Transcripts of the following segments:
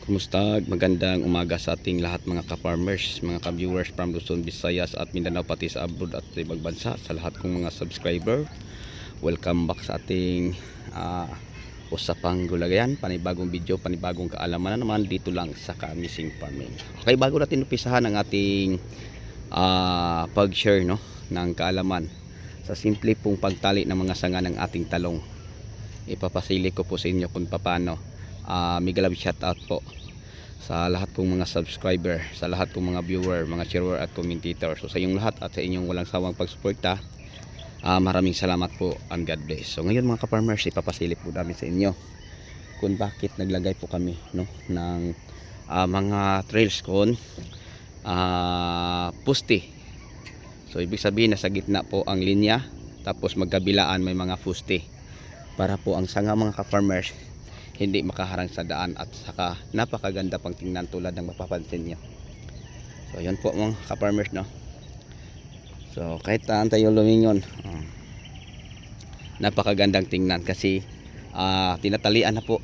Kumusta? Magandang umaga sa ating lahat mga ka-farmers, mga ka-viewers from Luzon, Visayas at Mindanao, pati sa abroad at ibang bansa. Sa lahat kong mga subscriber, welcome back sa ating usapang gulagayan. Panibagong video, panibagong kaalaman na naman dito lang sa Kamising Farming. Okay, bago natin umpisahan ang ating pag-share ng kaalaman sa simple pong pagtali ng mga sanga ng ating talong, ipapasili ko po sa inyo kung paano. Mega love shoutout po sa lahat kong mga subscriber, sa lahat kong mga viewer, mga sharer at commentator. So sa inyong lahat at sa inyong walang sawang pagsuporta, maraming salamat po and God bless. So ngayon mga ka-farmers, ipapasilip po namin sa inyo kung bakit naglagay po kami ng mga trails con puste. So ibig sabihin nasa gitna po ang linya, tapos magkabilaan may mga puste para po ang sanga mga ka-farmers hindi makaharang sa daan at saka napakaganda pang tingnan tulad ng mapapansin nyo. So yun po mga ka-farmers So kahit tayo lumingon, napakagandang tingnan kasi tinatalian na po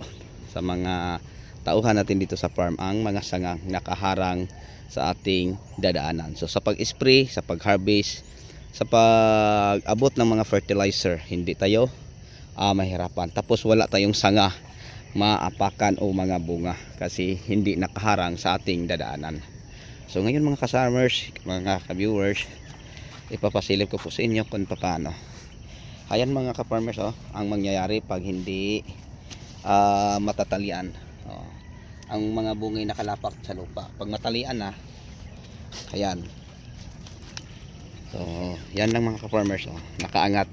sa mga tauhan natin dito sa farm ang mga sangang nakaharang sa ating dadaanan. So sa pag-spray, sa pag-harvest, sa pag-abot ng mga fertilizer, hindi tayo mahirapan. Tapos wala tayong sanga maapakan o mga bunga kasi hindi nakaharang sa ating dadaanan. So ngayon mga ka-farmers, mga ka-viewers, ipapasilip ko po sa inyo kung paano. Ayan mga ka-farmers, ang mangyayari pag hindi matatalian. Ang mga bungay nakalapak sa lupa. Pag matalian na, ayan. So yan lang mga ka-farmers, nakaangat.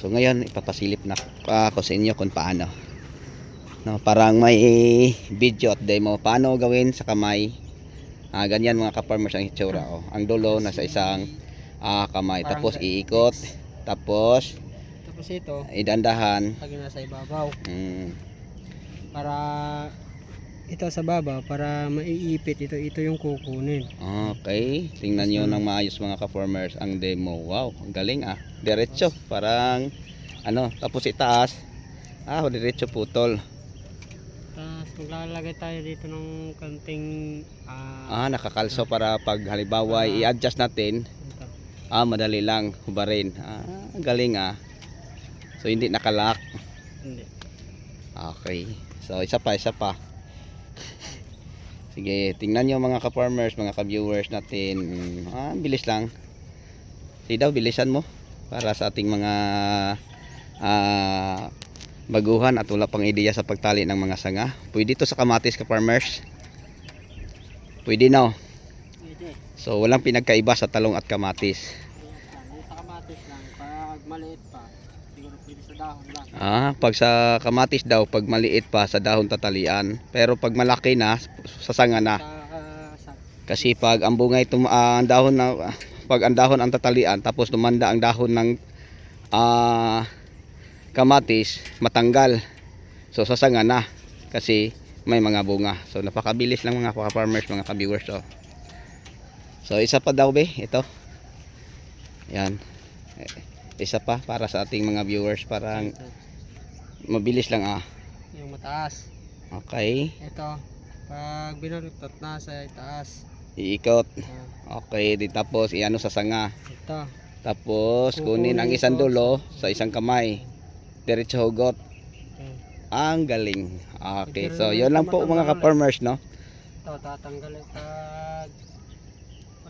So ngayon ipapasilip na ako sa inyo kung paano. Parang may video at demo paano gawin sa kamay. Ganyan mga ka-farmers ang itsura. Ang dulo nasa isang kamay, tapos iikot, tapos ito idandahan pag nasa ibabaw. Para ito sa baba, para maiipit ito yung kukunin. Okay, tingnan nyo ng maayos mga ka-farmers ang demo. Wow, ang galing diretso, parang tapos itaas diretso putol. Tapos maglalagay tayo dito ng kanting nakakalso para pag halimbawa i-adjust natin, madali lang hubarin. Ang galing so hindi nakalock. Hindi. Okay, so isa pa. Sige, tingnan nyo mga ka-farmers, mga ka-viewers natin. Bilis lang. Sige daw, bilisan mo para sa ating mga baguhan at wala pang ideya sa pagtali ng mga sanga. Pwede ito sa kamatis ka-farmers. Pwede Pwede. So walang pinagkaiba sa talong at kamatis. Sa kamatis lang, pag maliit pa, siguro pwede sa dahon lang. Pag sa kamatis daw, pag maliit pa sa dahon tatalian, pero pag malaki na sa sanga na. Kasi pag ang bungay ang dahon na, pag ang dahon ang tatalian tapos tumanda ang dahon ng kamatis, matanggal. So sa sanga na kasi may mga bunga. So napakabilis lang mga farmers, mga ka-viewers. So isa pa daw ito. Yan. Isa pa para sa ating mga viewers, parang mabilis lang yung mataas. Okay. Ito, pag binaluktot na sa itaas, iikot. Okay, di tapos iano sa sanga. Ito. Tapos kunin ang isang dulo sa isang kamay. Diretso hugot. Ang galing. Okay, so yun lang po mga ka-farmers, Ito, tatanggalin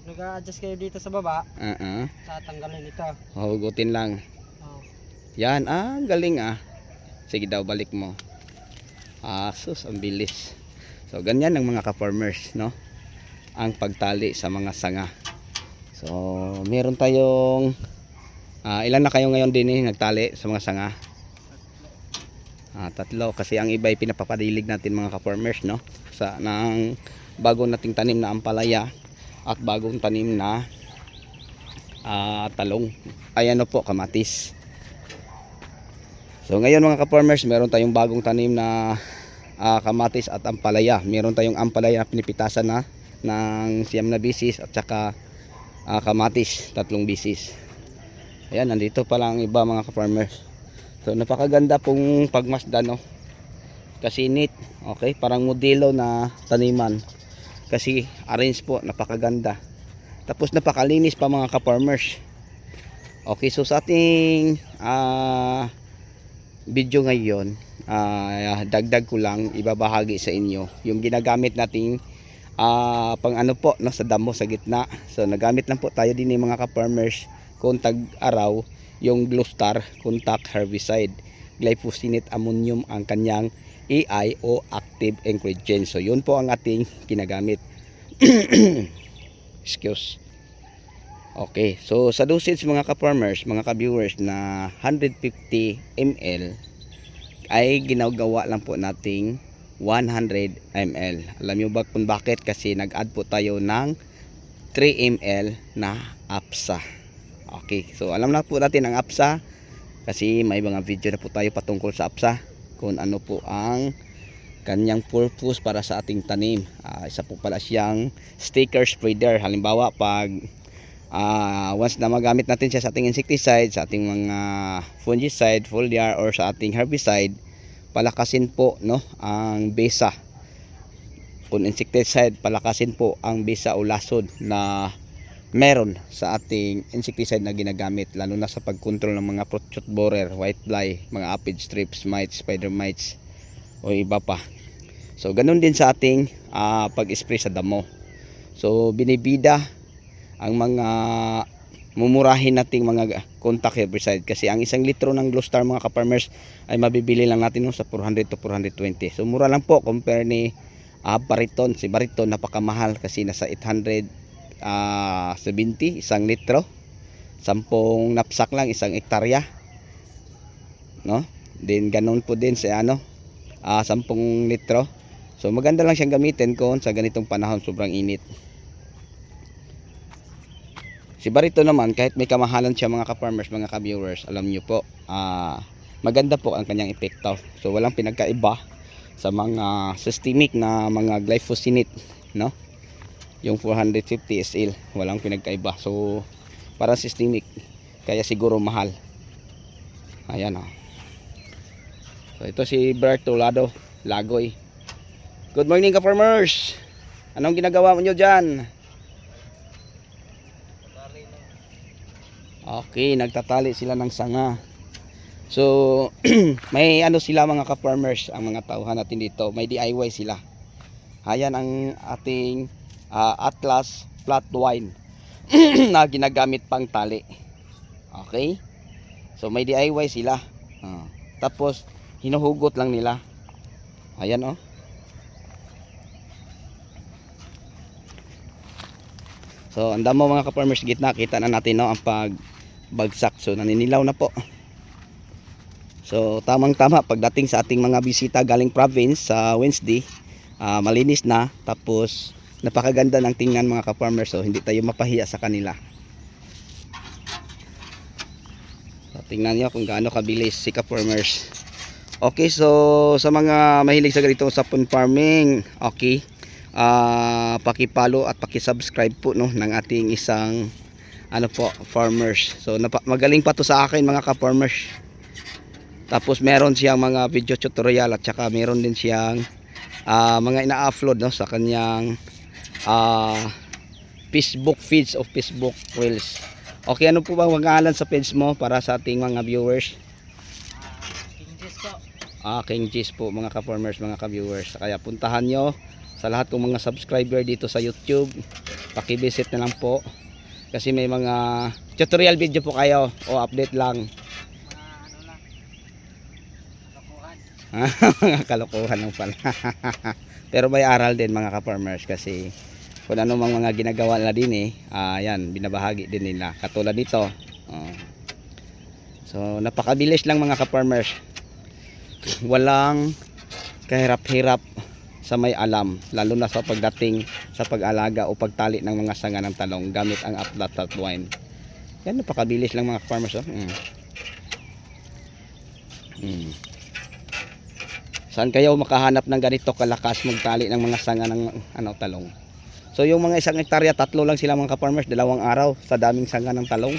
pag nag-a-adjust kayo dito sa baba, tatanggalin ito. Hugutin lang. Yan, ang galing Sige daw, balik mo. Sus, ang bilis. So ganyan ang mga ka-farmers, ang pagtali sa mga sanga. So meron tayong ilan na kayo ngayon din nagtali sa mga sanga? 3, kasi ang iba ay pinapapadilig natin mga ka-farmers, sa ng bagong nating tanim na ampalaya at bagong tanim na talong. Po, kamatis. So ngayon mga ka-farmers, meron tayong bagong tanim na kamatis at ampalaya. Meron tayong ampalaya na pinipitasan na ng 9 na bisis at saka kamatis 3 bisis. Ayan, nandito pa lang iba mga ka-farmers. So napakaganda pong pagmasdan, no? Kasi neat, okay, parang modelo na taniman. Kasi arrange po, napakaganda. Tapos napakalinis pa mga ka-farmers. Okay, so sa ating video ngayon, dagdag ko lang ibabahagi sa inyo yung ginagamit nating pang ano po, no, sa damo sa gitna. So nagamit lang po tayo din ng mga ka-farmers kung tag-araw yung Glustar contact herbicide. Glyphosate ammonium ang kanyang AI o active ingredient. So yun po ang ating ginagamit. Excuse. Okay, so sa dosage mga ka-farmers, mga ka-viewers na 150 ml ay ginagawa lang po nating 100 ml. Alam nyo ba kung bakit? Kasi nag-add po tayo ng 3 ml na APSA. Okay, so alam na po natin ang APSA kasi may mga video na po tayo patungkol sa APSA, kung ano po ang kanyang purpose para sa ating tanim. Isa po pala siyang sticker spreader. Halimbawa pag once na magamit natin siya sa ating insecticide, sa ating mga fungicide, foliar, or sa ating herbicide, palakasin po, no, ang besa. Kung insecticide, palakasin po ang besa o lasod na meron sa ating insecticide na ginagamit, lalo na sa pagkontrol ng mga fruit borer, white fly, mga aphid strips, mites, spider mites o iba pa. So ganun din sa ating pag-spray sa damo. So binibida ang mga mumurahin nating mga contact herbicide, kasi ang isang litro ng Glustar mga ka-farmers ay mabibili lang natin, no, sa 400 to 420. So mura lang po compare ni Bariton. Si Bariton napakamahal kasi nasa 870 isang litro. 10 knapsack lang isang hektarya, no? Then ganun po din sa 10 litro. So maganda lang siyang gamitin kung sa ganitong panahon sobrang init. Si Barito naman, kahit may kamahalan siya mga ka-farmers, mga ka-viewers, alam nyo po, maganda po ang kanyang epekto. So walang pinagkaiba sa mga systemic na mga glyphosate, no? Yung 450 SL, walang pinagkaiba. So para systemic, kaya siguro mahal. Ayan, oh. So ito si Bertolado Lagoy. Good morning ka-farmers. Anong ginagawa mo nyo dyan? Okay, nagtatali sila ng sanga. So may ano sila mga ka-farmers, ang mga tauhan natin dito, may DIY sila. Ayan ang ating Atlas flat wine na ginagamit pang tali. Okay, so may DIY sila. Tapos hinuhugot lang nila. Ayan, oh. So ang damo mga ka-farmers, gitna kita na natin, no, ang pagbagsak. So naninilaw na po. So tamang tama pagdating sa ating mga bisita galing province sa Wednesday, malinis na, tapos napakaganda ng tingnan mga ka-farmers. So hindi tayo mapahiya sa kanila. So tingnan niyo kung gaano kabilis si ka-farmers. Okay, so sa mga mahilig sa ganito sa sapon farming, okay, paki-follow at paki-subscribe po, no, ng ating isang ano po, farmers. So magaling pa to sa akin mga ka-farmers. Tapos meron siyang mga video tutorial at saka meron din siyang mga ina-upload, no, sa kanyang Facebook feeds of Facebook Reels. Okay, ano po ba ang pangalan sa page mo para sa ating mga viewers? King Jis po. King Jis po mga ka-farmers, mga ka-viewers. Kaya puntahan nyo. Sa lahat ng mga subscriber dito sa YouTube, paki-visit na lang po. Kasi may mga tutorial video po kayo o update lang. Ano lang, kalokohan. Mga kalokohan lang pala. Pero may aral din mga ka-farmers, kasi kung ano mang mga ginagawa nila din yan, binabahagi din nila. Katulad nito. So napakabilis lang mga ka-farmers. Walang kahirap-hirap sa may alam, lalo na sa pagdating sa pag-alaga o pagtali ng mga sanga ng talong gamit ang Atlas flat wine. Yan, napakabilis lang mga farmers, oh. Saan kayo makahanap ng ganito kalakas magtali ng mga sanga ng talong? So yung mga 1 hektarya, 3 lang sila mga ka-farmers, 2 araw sa daming sanga ng talong.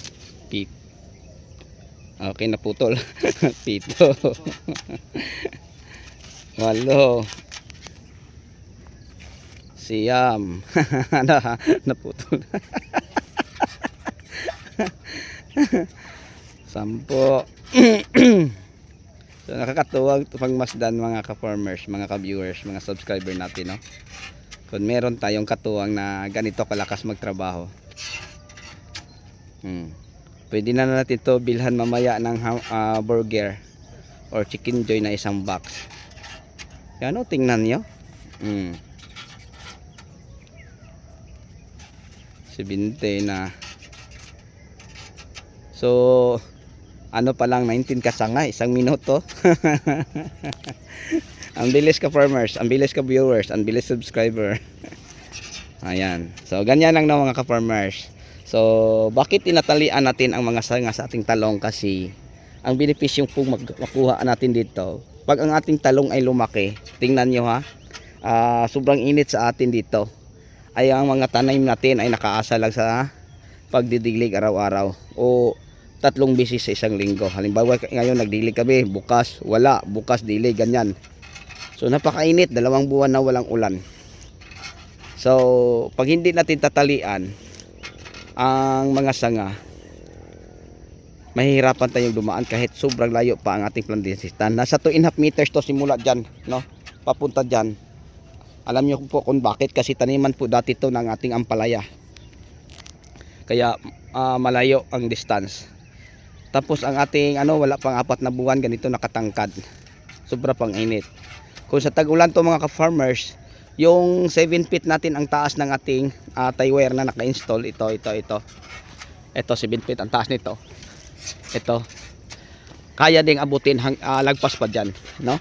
Pit. Okay, naputol. Pito. 8. Siyam. Naputol. 10. So nakakatuwag pagmasdan mga ka-farmers, mga ka-viewers, mga subscriber natin, no? Kung meron tayong katuwang na ganito kalakas magtrabaho. Pwede na natin to bilhan mamaya ng burger or chicken joy na isang box. Yan o, tingnan nyo. 70 na. So ano pa lang, 19 kasanga, isang minuto. Ang bilis ka farmers, ang bilis ka viewers, ang bilis subscriber. Ayan. So ganyan lang na mga ka-farmers. So bakit tinatalian natin ang mga sanga sa ating talong? Kasi ang benepisyo pong makuha natin dito, pag ang ating talong ay lumaki, tingnan nyo ha, sobrang init sa atin dito, ay ang mga tanim natin ay nakaasa lang sa pagdidilig araw-araw o 3 beses sa isang linggo. Halimbawa ngayon nagdilig kami, bukas wala, bukas dilig, ganyan. So napakainit, 2 buwan na walang ulan. So pag hindi natin tatalian ang mga sanga, mahihirapan tayong dumaan kahit sobrang layo pa ang ating plantation. Nasa 2.5 meters to simula dyan, no? Papunta dyan. Alam nyo po kung bakit, kasi taniman po dati to ng ating ampalaya. Kaya malayo ang distance. Tapos ang ating wala pang 4 na buwan ganito nakatangkad. Sobra pang init. Kung sa tag-ulan to mga ka-farmers, yung 7 feet natin ang taas ng ating tie wire na naka-install, ito 7 feet ang taas nito. Ito kaya ding abutin lagpas pa dyan, no?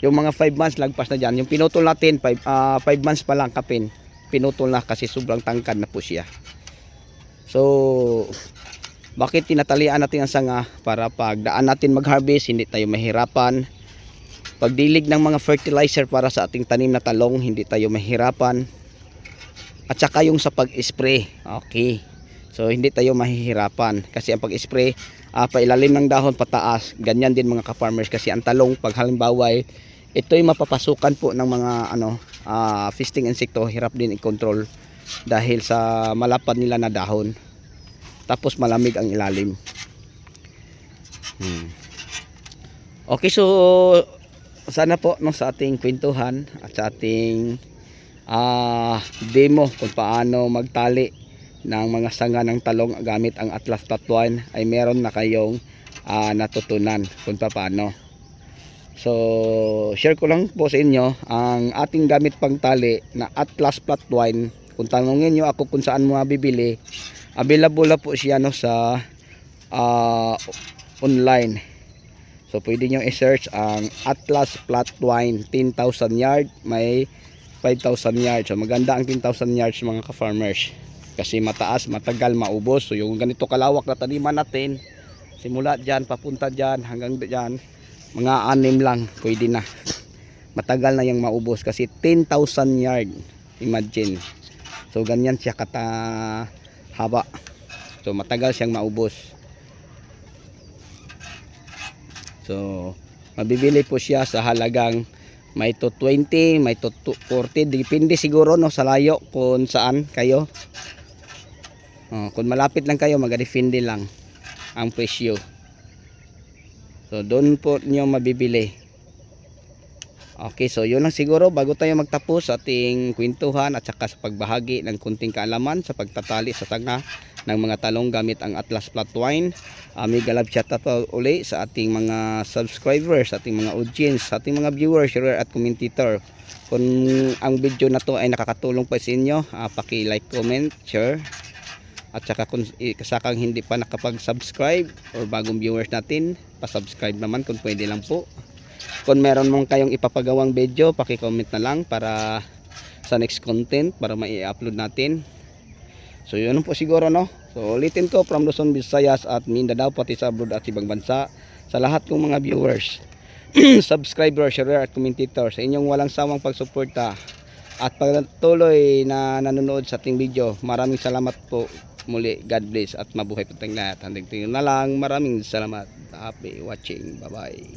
Yung mga 5 months lagpas na dyan. Yung pinutol natin 5 months pa lang kapin, pinutol na kasi sobrang tangkad na po siya. So bakit tinatalian natin ang sanga? Para pagdaan natin mag-harvest, hindi tayo mahirapan. Pagdilig ng mga fertilizer para sa ating tanim na talong, hindi tayo mahirapan. At saka yung sa pag-spray, okay. So hindi tayo mahihirapan kasi ang pag-spray, pailalim ng dahon pataas, ganyan din mga ka-farmers. Kasi ang talong, pag halimbawa ito'y mapapasukan po ng mga feasting insekto, hirap din i-control dahil sa malapad nila na dahon. Tapos malamig ang ilalim. Okay, so sana po sa ating kwentuhan at sa ating demo kung paano magtali ng mga sanga ng talong gamit ang Atlas Plat1 ay meron na kayong natutunan kung paano. So share ko lang po sa inyo ang ating gamit pang tali na Atlas Plat1. Kung tanungin nyo ako kung saan mo mabibili, Available na po siya no sa online. So pwede nyo i-search ang Atlas Flat Twine 10,000 yard, may 5,000 yards. So maganda ang 10,000 yards mga ka-farmers. Kasi mataas, matagal maubos. So yung ganito kalawak na taniman natin, simula dyan, papunta dyan, hanggang dyan, mga 6 lang, pwede na. Matagal na yung maubos kasi 10,000 yard. Imagine. So ganyan siya haba. So matagal siyang maubos. So mabibili po siya sa halagang may to 20, may to 40, depende siguro no sa layo kung saan kayo. Kung malapit lang kayo, magadepende lang ang presyo. So doon po niyo mabibili. Okay, so yun lang siguro bago tayo magtapos sa ating kwentuhan at saka sa pagbahagi ng kunting kaalaman sa pagtatali sa tanga ng mga talong gamit ang Atlas Flat Twine. Mega love shout out uli sa ating mga subscribers, sa ating mga audience, sa ating mga viewers, share at commentator. Kung ang video na to ay nakakatulong pa sa inyo, paki-like, comment, share. At saka kung kasakang hindi pa nakapag-subscribe or bagong viewers natin, pa-subscribe naman kung pwede lang po. Kung meron mong kayong ipapagawang video, paki-comment na lang para sa next content para mai-upload natin. So yun po siguro no. So ulitin ko, from Luzon, Visayas at Mindanao, pati sa abroad at ibang bansa, sa lahat kong mga viewers, subscribers, share at commentator, sa inyong walang sawang pagsuporta at pagtuloy na nanonood sa ating video. Maraming salamat po muli. God bless at mabuhay po tayong lahat. Hanggang tingin na lang. Maraming salamat. Happy watching. Bye bye.